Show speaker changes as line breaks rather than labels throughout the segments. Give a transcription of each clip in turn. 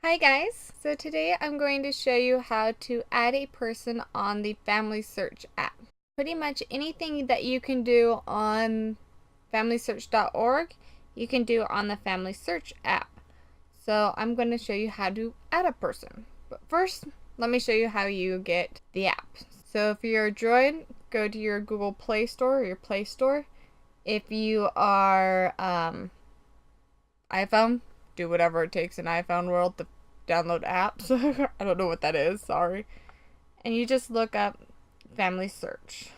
Hi guys, so today I'm going to show you how to add a person on the FamilySearch app. Pretty much anything that you can do on FamilySearch.org, you can do on the FamilySearch app. So I'm going to show you how to add a person. But first, let me show you how you get the app. So if you're a Droid, go to your Google Play Store or your Play Store. If you are iPhone, do whatever it takes in iPhone world to download apps. I don't know what that is, sorry. And you just look up FamilySearch.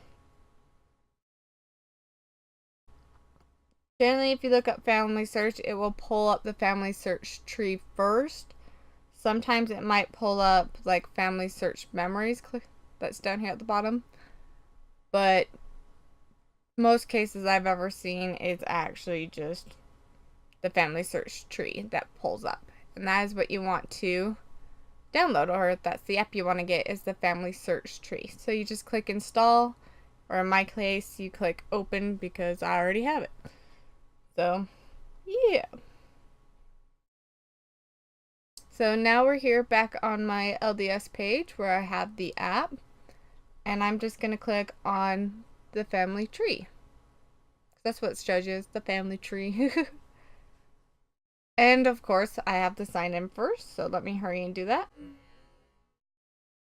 Generally, if you look up FamilySearch, it will pull up the FamilySearch tree first. Sometimes it might pull up like FamilySearch memories, that's down here at the bottom. But most cases I've ever seen is actually just the FamilySearch tree that pulls up. And that is what you want to download, or if that's the app you want to get, is the FamilySearch tree. So you just click install, or in my case you click open because I already have it. So yeah. So now we're here back on my LDS page where I have the app, and I'm just going to click on the family tree. That's what it shows you, is the family tree. And of course I have to sign in first, so let me hurry and do that.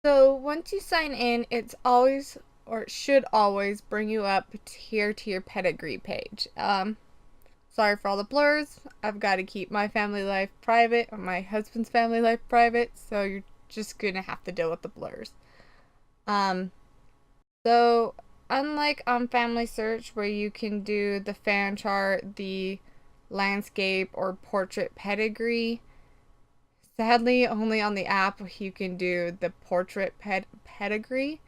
So once you sign in, it's always, or it should always, bring you up here to your pedigree page. Sorry for all the blurs. I've got to keep my family life private, or my husband's family life private, so you're just gonna have to deal with the blurs. So unlike on FamilySearch where you can do the fan chart, the landscape, or portrait pedigree, sadly only on the app you can do the portrait pedigree.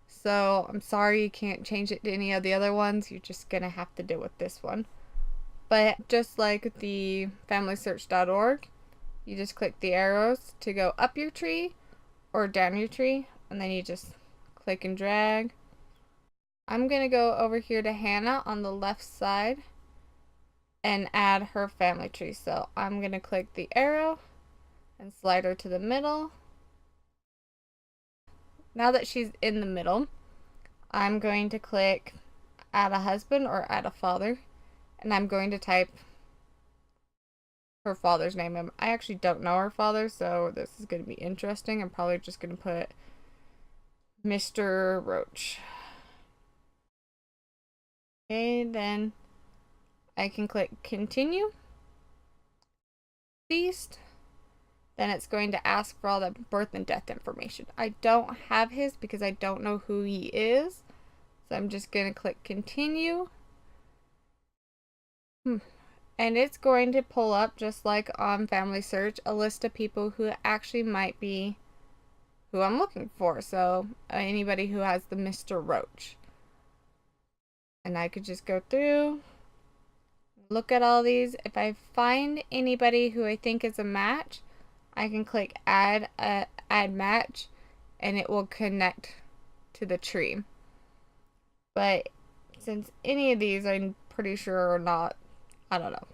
So I'm sorry you can't change it to any of the other ones. You're just gonna have to deal with this one. But just like the FamilySearch.org, you just click the arrows to go up your tree or down your tree, and then you just click and drag. I'm gonna go over here to Hannah on the left side and add her family tree. So I'm gonna click the arrow and slide her to the middle. Now that she's in the middle, I'm going to click add a husband or add a father, and I'm going to type her father's name. I actually don't know her father, so this is going to be interesting. I'm probably just going to put Mr. Roach. Okay, then I can click continue. Deceased. Then it's going to ask for all the birth and death information. I don't have his because I don't know who he is. So I'm just going to click continue. And it's going to pull up, just like on FamilySearch, a list of people who actually might be who I'm looking for. So anybody who has the Mr. Roach. And I could just go through, look at all these. If I find anybody who I think is a match, I can click add match, and it will connect to the tree. But since any of these I'm pretty sure are not, I don't know.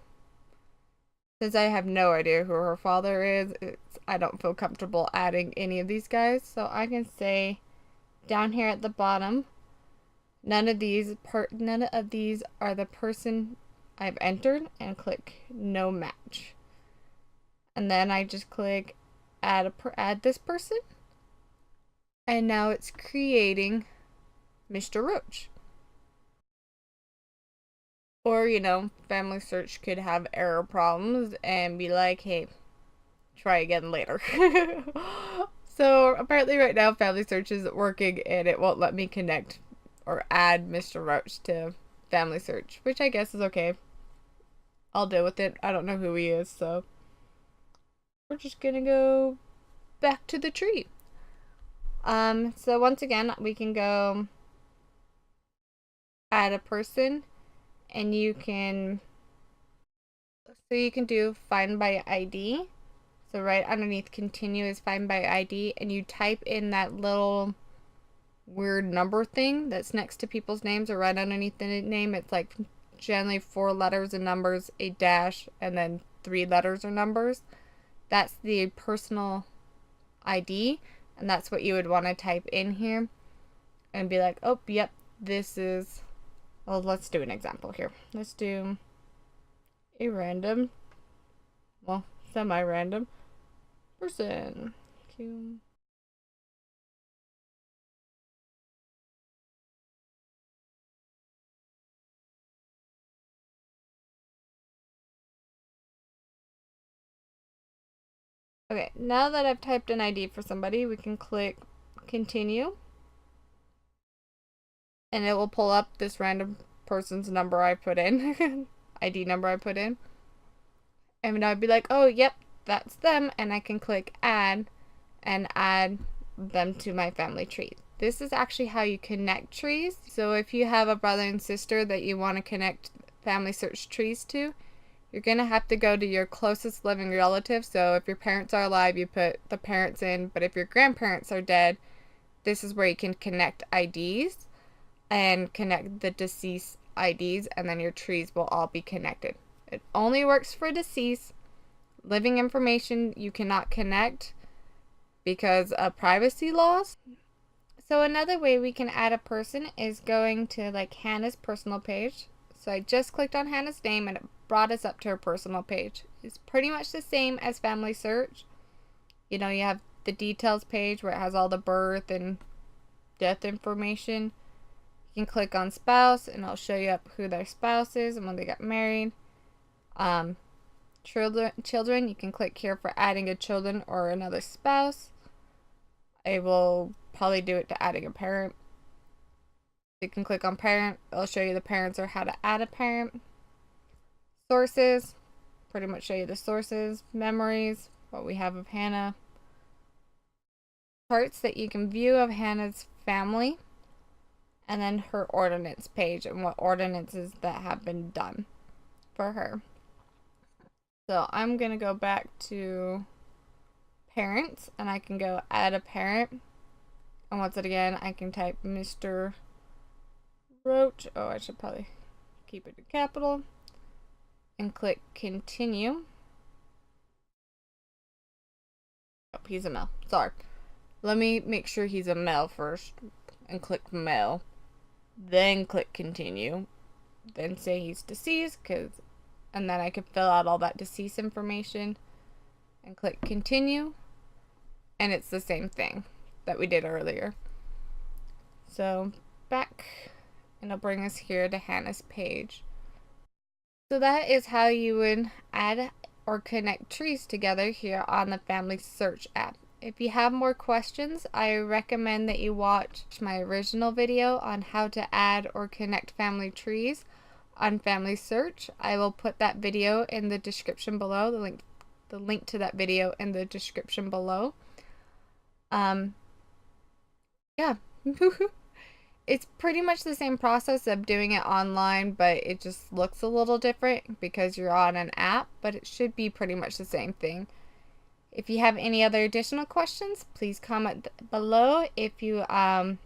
Since I have no idea who her father is, I don't feel comfortable adding any of these guys. So I can say down here at the bottom, none of these are the person I've entered, and click no match. And then I just click add this person, and now it's creating Mr. Roach. Or, you know, FamilySearch could have error problems and be like, hey, try again later. So apparently right now FamilySearch isn't working and it won't let me connect or add Mr. Roach to FamilySearch, which I guess is okay. I'll deal with it. I don't know who he is, so we're just gonna go back to the tree. So once again, we can go add a person, and you can do find by ID. So right underneath continue is find by ID, and you type in that little weird number thing that's next to people's names, or right underneath the name. It's like generally 4 letters and numbers, a dash, and then 3 letters or numbers. That's the personal ID, and that's what you would want to type in here and be like, oh, yep, this is, well, let's do an example here. Let's do a random, well, semi-random person. Okay, now that I've typed an ID for somebody, we can click continue, and it will pull up this random person's number I put in, ID number I put in. And I'd be like, oh, yep, that's them, and I can click add and add them to my family tree. This is actually how you connect trees. So if you have a brother and sister that you want to connect FamilySearch trees to, you're going to have to go to your closest living relative. So if your parents are alive, you put the parents in, but if your grandparents are dead, this is where you can connect IDs and connect the deceased IDs, and then your trees will all be connected. It only works for deceased. Living information you cannot connect because of privacy laws. So another way we can add a person is going to like Hannah's personal page. So I just clicked on Hannah's name and it brought us up to her personal page. It's pretty much the same as FamilySearch. You know, you have the details page where it has all the birth and death information. You can click on spouse and it'll show you up who their spouse is and when they got married. Children, you can click here for adding a children or another spouse. I will probably do it to adding a parent. You can click on parent. It'll show you the parents or how to add a parent. Sources, pretty much show you the sources. Memories, what we have of Hannah. Charts that you can view of Hannah's family. And then her ordinance page and what ordinances that have been done for her. So I'm going to go back to parents and I can go add a parent. And once again, I can type Mr. Roach. Oh, I should probably keep it in capital. And click continue. Oh, he's a male. Sorry. Let me make sure he's a male first. And click male. Then click continue. Then say he's deceased. And then I can fill out all that deceased information. And click continue. And it's the same thing that we did earlier. So back, and it'll bring us here to Hannah's page. So that is how you would add or connect trees together here on the FamilySearch app. If you have more questions, I recommend that you watch my original video on how to add or connect family trees on FamilySearch. I will put that video in the description below, the link to that video in the description below. Yeah. It's pretty much the same process of doing it online, but it just looks a little different because you're on an app, but it should be pretty much the same thing. If you have any other additional questions, please comment below. If you have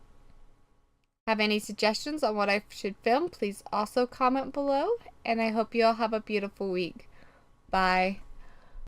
any suggestions on what I should film, please also comment below. And I hope you all have a beautiful week. Bye.